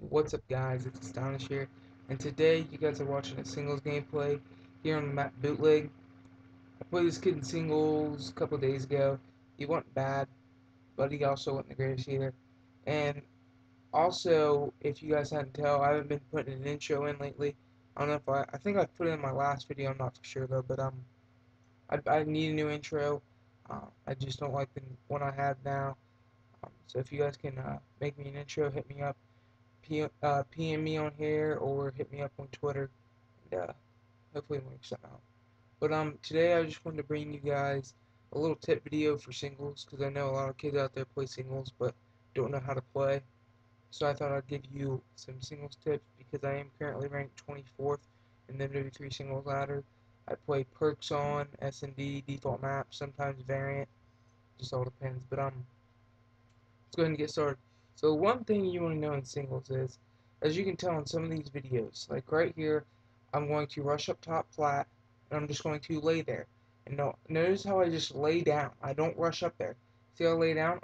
What's up, guys? It's Astonish here, and today you guys are watching a singles gameplay here on the map Bootleg. I played this kid in singles a couple days ago. He wasn't bad, but he also wasn't the greatest either. And also, if you guys hadn't tell, I haven't been putting an intro in lately. I don't know if I think I put it in my last video. I'm not for sure though, but I need a new intro. I just don't like the one I have now. So if you guys can make me an intro, hit me up. PM me on here or hit me up on Twitter, and hopefully we'll work something out. But today I just wanted to bring you guys a little tip video for singles because I know a lot of kids out there play singles but don't know how to play. So I thought I'd give you some singles tips because I am currently ranked 24th in the MW3 singles ladder. I play perks on S&D, default map, sometimes variant, just all depends. But let's go ahead and get started. So one thing you want to know in singles is, as you can tell in some of these videos, like right here, I'm going to rush up top flat, and I'm just going to lay there. And notice how I just lay down. I don't rush up there. See how I lay down?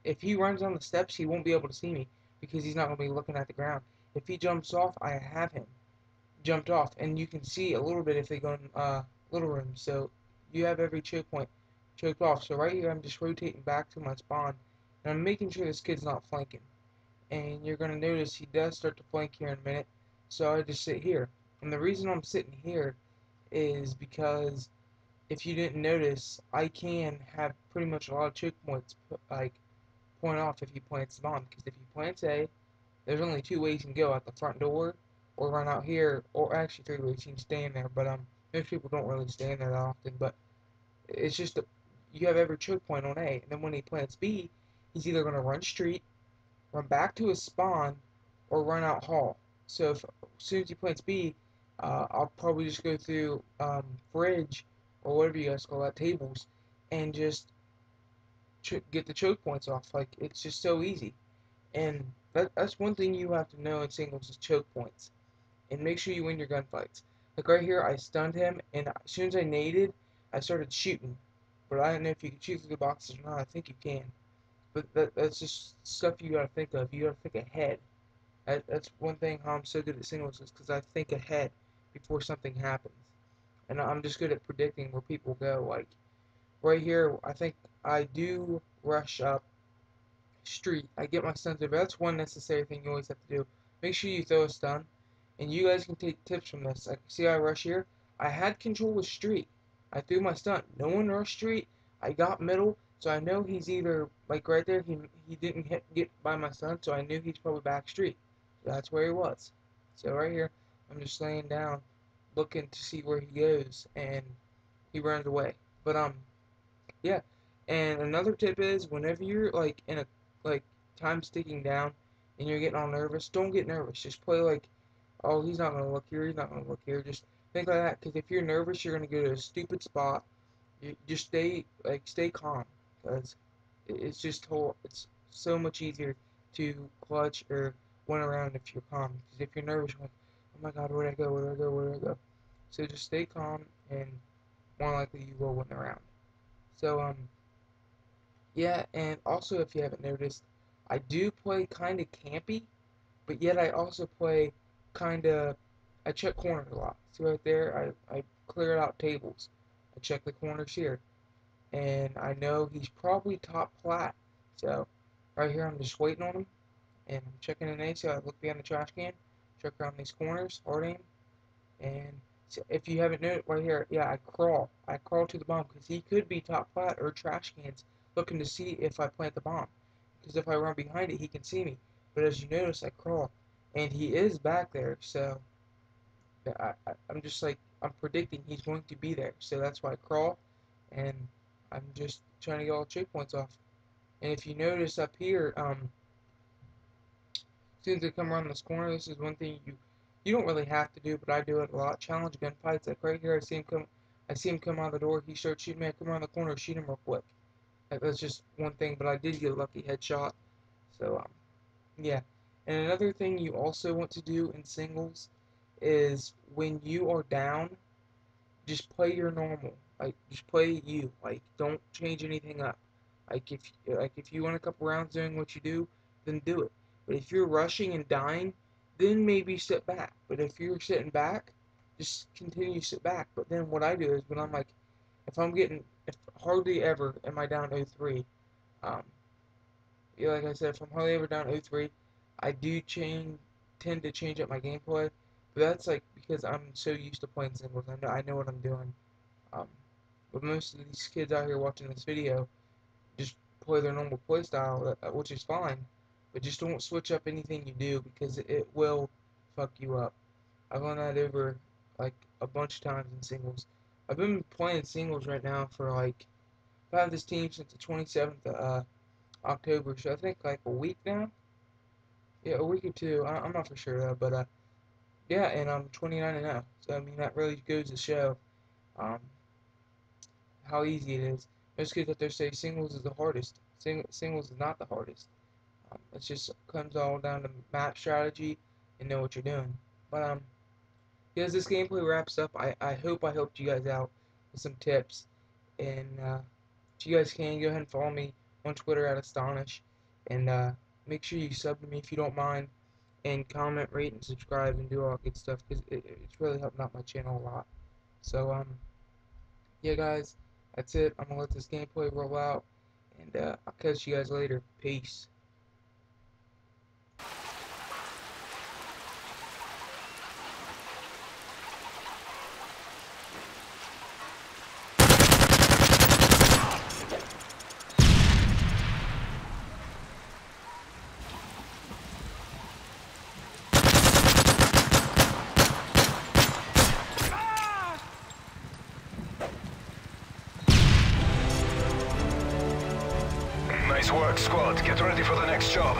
If he runs on the steps, he won't be able to see me because he's not going to be looking at the ground. If he jumps off, I have him jumped off, and you can see a little bit if they go in little room. So you have every choke point choked off. So right here, I'm just rotating back to my spawn, and I'm making sure this kid's not flanking. And you're gonna notice he does start to flank here in a minute. So I just sit here, and the reason I'm sitting here is because if you didn't notice, I can have pretty much a lot of choke points like point off if he plants the bomb. Because if he plants A, there's only two ways you can go: out the front door, or run out here, or actually three ways you can stay in there. But most people don't really stay in there that often. But it's just you have every choke point on A, and then when he plants B, he's either gonna run street, run back to his spawn, or run out hall. So as soon as he plants B, I'll probably just go through fridge or whatever you guys call that, tables, and just get the choke points off. Like it's just so easy. And that's one thing you have to know in singles is choke points. And make sure you win your gunfights. Like right here, I stunned him, and as soon as I naded, I started shooting. But I don't know if you can shoot through the boxes or not. I think you can. But that's just stuff you gotta think of. You gotta think ahead. That's one thing how I'm so good at singles is because I think ahead before something happens. And I'm just good at predicting where people go. Like right here, I think I do rush up street. I get my stuns over. That's one necessary thing you always have to do. Make sure you throw a stun. And you guys can take tips from this. Like, see how I rush here? I had control with street. I threw my stun. No one rushed street. I got middle. So I know he's either, like right there, he didn't get by my stun. So I knew he's probably back street. So that's where he was. So right here, I'm just laying down, looking to see where he goes. And he runs away. But, yeah. And another tip is whenever you're like in a like time's ticking down and you're getting all nervous, don't get nervous. Just play like, oh, he's not gonna look here, he's not gonna look here. Just think like that, because if you're nervous, you're gonna go to a stupid spot. You just stay calm, because it's so much easier to clutch or win around if you're calm. Because if you're nervous, you're like, oh my God, where'd I go? Where'd I go? Where'd I go? So just stay calm, and more likely you will win around. So yeah, and also if you haven't noticed, I do play kind of campy, but yet I also play kind of, I check corners a lot. See right there, I cleared out tables. I check the corners here, and I know he's probably top flat. So right here, I'm just waiting on him, and I'm checking an A. So I look behind the trash can, check around these corners, hard aim, and so if you haven't noticed right here, yeah, I crawl to the bomb because he could be top flat or trash cans looking to see if I plant the bomb. Because if I run behind it, he can see me. But as you notice, I crawl, and he is back there. So I'm just like I'm predicting he's going to be there. So that's why I crawl, and I'm just trying to get all checkpoints off. And if you notice up here, as soon as they come around this corner, this is one thing you don't really have to do, but I do it a lot. Challenge gunfights. Like right here, I see him come out of the door. He starts shooting me. I come around the corner, shoot him real quick. That's just one thing, but I did get a lucky headshot. So yeah. And another thing you also want to do in singles is when you are down, just play your normal. Like just play you. Like don't change anything up. Like if you want a couple rounds doing what you do, then do it. But if you're rushing and dying, then maybe sit back. But if you're sitting back, just continue to sit back. But then what I do is when I'm like, if hardly ever am I down 0-3, um, yeah, like I said, if I'm hardly ever down 0-3, I do tend to change up my gameplay. But that's like because I'm so used to playing singles. I know what I'm doing. Um, but most of these kids out here watching this video just play their normal play style, which is fine. But just don't switch up anything you do because it will fuck you up. I've gone that over like a bunch of times in singles. I've been playing singles right now for like I've had this team since the 27th of October, so I think like a week now. Yeah, a week or two. I'm not for sure though, but yeah, and I'm 29-0. So I mean that really goes to show um, how easy it is. Most kids out there say singles is the hardest. Singles is not the hardest. It just comes all down to map strategy and know what you're doing. But as this gameplay wraps up, I hope I helped you guys out with some tips. And if you guys can, go ahead and follow me on Twitter at Astonish. And make sure you sub to me if you don't mind. And comment, rate, and subscribe, and do all that good stuff. Because it's really helping out my channel a lot. So, yeah, guys, that's it. I'm going to let this gameplay roll out. And I'll catch you guys later. Peace. Nice work, squad. Get ready for the next job.